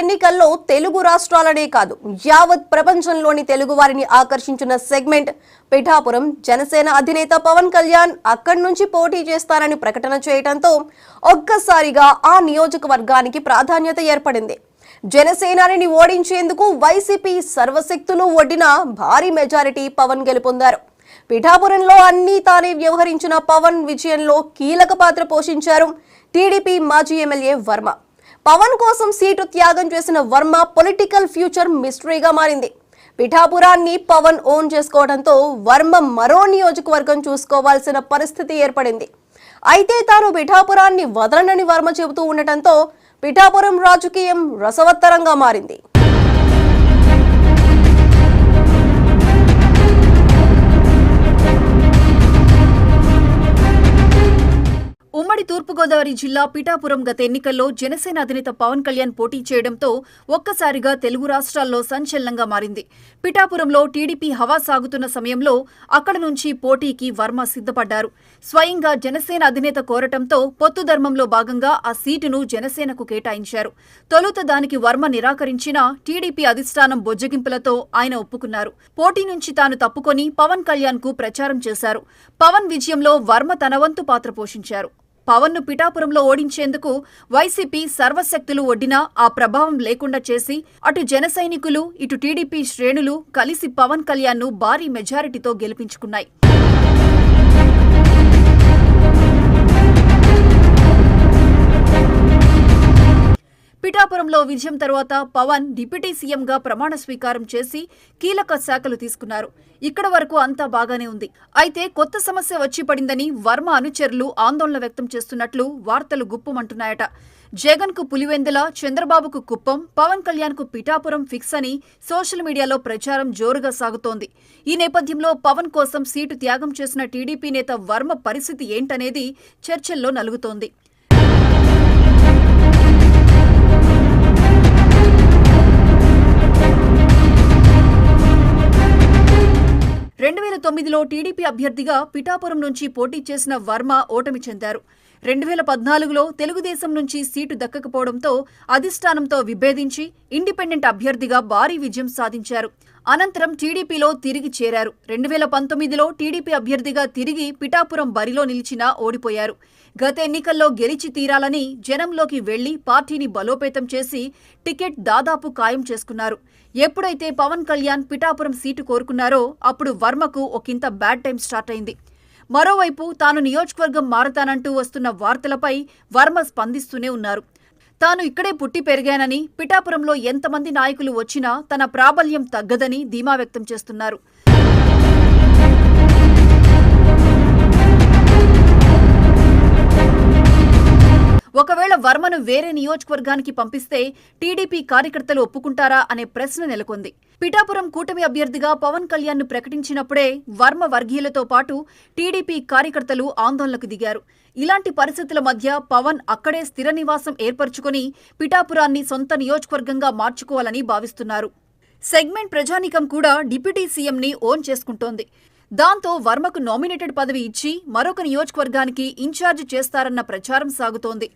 ఎన్నికల్లో తెలుగు రాష్ట్రాలనే కాదు యావత్ ప్రపంచంలోని తెలుగు వారిని ఆకర్షించిన సెగ్మెంట్ పిఠాపురం. జనసేన అధినేత పవన్ కళ్యాణ్ అక్కడి నుంచి పోటీ చేస్తారని ప్రకటన చేయడంతో ఒక్కసారిగా ఆ నియోజకవర్గానికి ప్రాధాన్యత ఏర్పడింది. జనసేనాని ఓడించేందుకు వైసీపీ సర్వశక్తులు ఒడ్డిన భారీ మెజారిటీ పవన్ గెలుపొందారు. పిఠాపురంలో అన్ని తానే వ్యవహరించిన పవన్ విజయంలో కీలక పాత్ర పోషించారు టీడీపీ మాజీ ఎమ్మెల్యే వర్మ. పవన్ కోసం సీటు త్యాగం చేసిన వర్మ పొలిటికల్ ఫ్యూచర్ మిస్టరీగా మారింది. పిఠాపురాన్ని పవన్ ఓన్ చేసుకోవడంతో వర్మ మరో నియోజకవర్గం చూసుకోవాల్సిన పరిస్థితి ఏర్పడింది. అయితే తాను పిఠాపురాన్ని వదలనని వర్మ చెబుతూ ఉండటంతో పిఠాపురం రాజకీయం రసవత్తరంగా మారింది. ఉమ్మడి తూర్పుగోదావరి జిల్లా పిఠాపురం గత ఎన్నికల్లో జనసేన అధినేత పవన్ కళ్యాణ్ పోటీ చేయడంతో ఒక్కసారిగా తెలుగు రాష్ట్రాల్లో సంచలనంగా మారింది. పిఠాపురంలో టీడీపీ హవా సాగుతున్న సమయంలో అక్కడ నుంచి పోటీకి వర్మ సిద్ధపడ్డారు. స్వయంగా జనసేన అధినేత కోరటంతో పొత్తు ధర్మంలో భాగంగా ఆ సీటును జనసేనకు కేటాయించారు. తొలుత దానికి వర్మ నిరాకరించినా టీడీపీ అధిష్టానం బొజ్జగింపులతో ఆయన ఒప్పుకున్నారు. పోటీ నుంచి తాను తప్పుకొని పవన్ కళ్యాణ్ కు ప్రచారం చేశారు. పవన్ విజయంలో వర్మ తన వంతు పాత్ర పోషించారు. పవన్ను పిఠాపురంలో ఓడించేందుకు వైసీపీ సర్వశక్తులు ఒడ్డినా ఆ ప్రభావం లేకుండా చేసి అటు జన సైనికులు ఇటు టీడీపీ శ్రేణులు కలిసి పవన్ కళ్యాణ్ను భారీ మెజారిటీతో గెలిపించుకున్నాయి. పిఠాపురంలో విజయం తర్వాత పవన్ డిప్యూటీ సీఎంగా ప్రమాణ స్వీకారం చేసి కీలక శాఖలు తీసుకున్నారు. ఇక్కడ వరకు అంతా బాగానే ఉంది. అయితే కొత్త సమస్య వచ్చి పడిందని వర్మ అనుచరులు ఆందోళన వ్యక్తం చేస్తున్నట్లు వార్తలు గుప్పుమంటున్నాయట. జగన్ కు పులివెందుల, చంద్రబాబుకు కుప్పం, పవన్ కళ్యాణ్ కు పిఠాపురం ఫిక్స్ అని సోషల్ మీడియాలో ప్రచారం జోరుగా సాగుతోంది. ఈ నేపథ్యంలో పవన్ కోసం సీటు త్యాగం చేసిన టీడీపీ నేత వర్మ పరిస్థితి ఏంటనేది చర్చల్లో నలుగుతోంది. లో టీడీపీ అభ్యర్థిగా పిఠాపురం నుంచి పోటీ చేసిన వర్మ ఓటమి చెందారు. 2014లో తెలుగుదేశం నుంచి సీటు దక్కకపోవడంతో అధిష్టానంతో విభేదించి ఇండిపెండెంట్ అభ్యర్థిగా భారీ విజయం సాధించారు. అనంతరం టీడీపీలో తిరిగి చేరారు. 2019లో టీడీపీ అభ్యర్థిగా తిరిగి పిఠాపురం బరిలో నిలిచినా ఓడిపోయారు. గత ఎన్నికల్లో గెలిచి తీరాలని జనంలోకి వెళ్లి పార్టీని బలోపేతం చేసి టికెట్ దాదాపు ఖాయం చేసుకున్నారు. ఎప్పుడైతే పవన్ కళ్యాణ్ పిఠాపురం సీటు కోరుకున్నారో అప్పుడు వర్మకు ఒకంత బ్యాడ్ టైం స్టార్ట్ అయింది. మరోవైపు తాను నియోజకవర్గం మారతానంటూ వస్తున్న వార్తలపై వర్మ స్పందిస్తూనే ఉన్నారు. తాను ఇక్కడే పుట్టి పెరిగానని, పిఠాపురంలో ఎంతమంది నాయకులు వచ్చినా తన ప్రాబల్యం తగ్గదని ధీమా వ్యక్తం చేస్తున్నారు. ఒకవేళ వర్మను వేరే నియోజకవర్గానికి పంపిస్తే టీడీపీ కార్యకర్తలు ఒప్పుకుంటారా అనే ప్రశ్న నెలకొంది. పిఠాపురం కూటమి అభ్యర్థిగా పవన్ కళ్యాణ్ ను ప్రకటించినప్పుడే వర్మ వర్గీయులతో పాటు టీడీపీ కార్యకర్తలు ఆందోళనకు దిగారు. ఇలాంటి పరిస్థితుల మధ్య పవన్ అక్కడే స్థిర నివాసం ఏర్పరచుకుని పిఠాపురాన్ని సొంత నియోజకవర్గంగా మార్చుకోవాలని భావిస్తున్నారు. సెగ్మెంట్ ప్రజానీకం కూడా డిప్యూటీ సీఎంని ఓన్ చేసుకుంటోంది. దాంతో వర్మకు నామినేటెడ్ పదవి ఇచ్చి మరొక నియోజకవర్గానికి ఇన్ఛార్జ్ చేస్తారన్న ప్రచారం సాగుతోంది.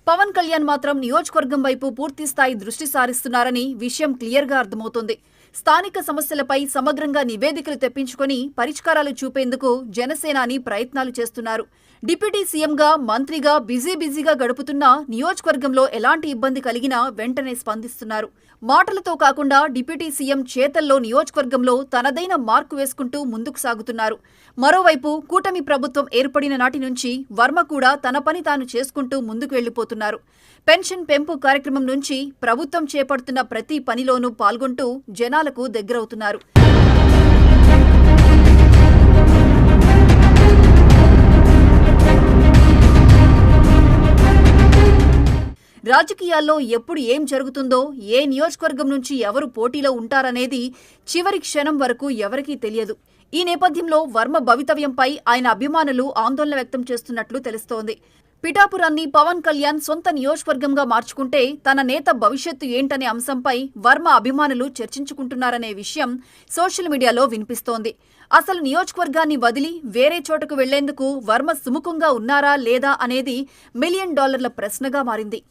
పవన్ కళ్యాణ్ మాత్రం నియోజకవర్గం వైపు పూర్తిస్థాయి దృష్టి సారిస్తున్నారని విషయం క్లియర్గా అర్థమవుతోంది. స్థానిక సమస్యలపై సమగ్రంగా నివేదికలు తెప్పించుకొని పరిష్కారాలు చూపేందుకు జనసేనాని ప్రయత్నాలు చేస్తున్నారు. డిప్యూటీ సీఎంగా, మంత్రిగా బిజీగా గడుపుతున్నా నియోజకవర్గంలో ఎలాంటి ఇబ్బంది కలిగినా వెంటనే స్పందిస్తున్నారు. మాటలతో కాకుండా డిప్యూటీ సీఎం చేతల్లో నియోజకవర్గంలో తనదైన మార్కు వేసుకుంటూ ముందుకు సాగుతున్నారు. మరోవైపు కూటమి ప్రభుత్వం ఏర్పడిన నాటి నుంచి వర్మ కూడా తన పని తాను చేసుకుంటూ ముందుకు వెళ్లిపోతున్నారు. పెన్షన్ పెంపు కార్యక్రమం నుంచి ప్రభుత్వం చేపడుతున్న ప్రతి పనిలోనూ పాల్గొంటూ జనాలకు దగ్గరవుతున్నారు. రాజకీయాల్లో ఎప్పుడు ఏం జరుగుతుందో, ఏ నియోజకవర్గం నుంచి ఎవరు పోటీలో ఉంటారనేది చివరి క్షణం వరకు ఎవరికీ తెలియదు. ఈ నేపథ్యంలో వర్మ భవితవ్యంపై ఆయన అభిమానులు ఆందోళన వ్యక్తం చేస్తున్నట్లు తెలుస్తోంది. పిఠాపురాన్ని పవన్ కళ్యాణ్ సొంత నియోజకవర్గంగా మార్చుకుంటే తన నేత భవిష్యత్తు ఏంటనే అంశంపై వర్మ అభిమానులు చర్చించుకుంటున్నారనే విషయం సోషల్ మీడియాలో వినిపిస్తోంది. అసలు నియోజకవర్గాన్ని వదిలి వేరే చోటకు వెళ్లేందుకు వర్మ సుముఖంగా ఉన్నారా లేదా అనేది $1 మిలియన్ ప్రశ్నగా మారింది.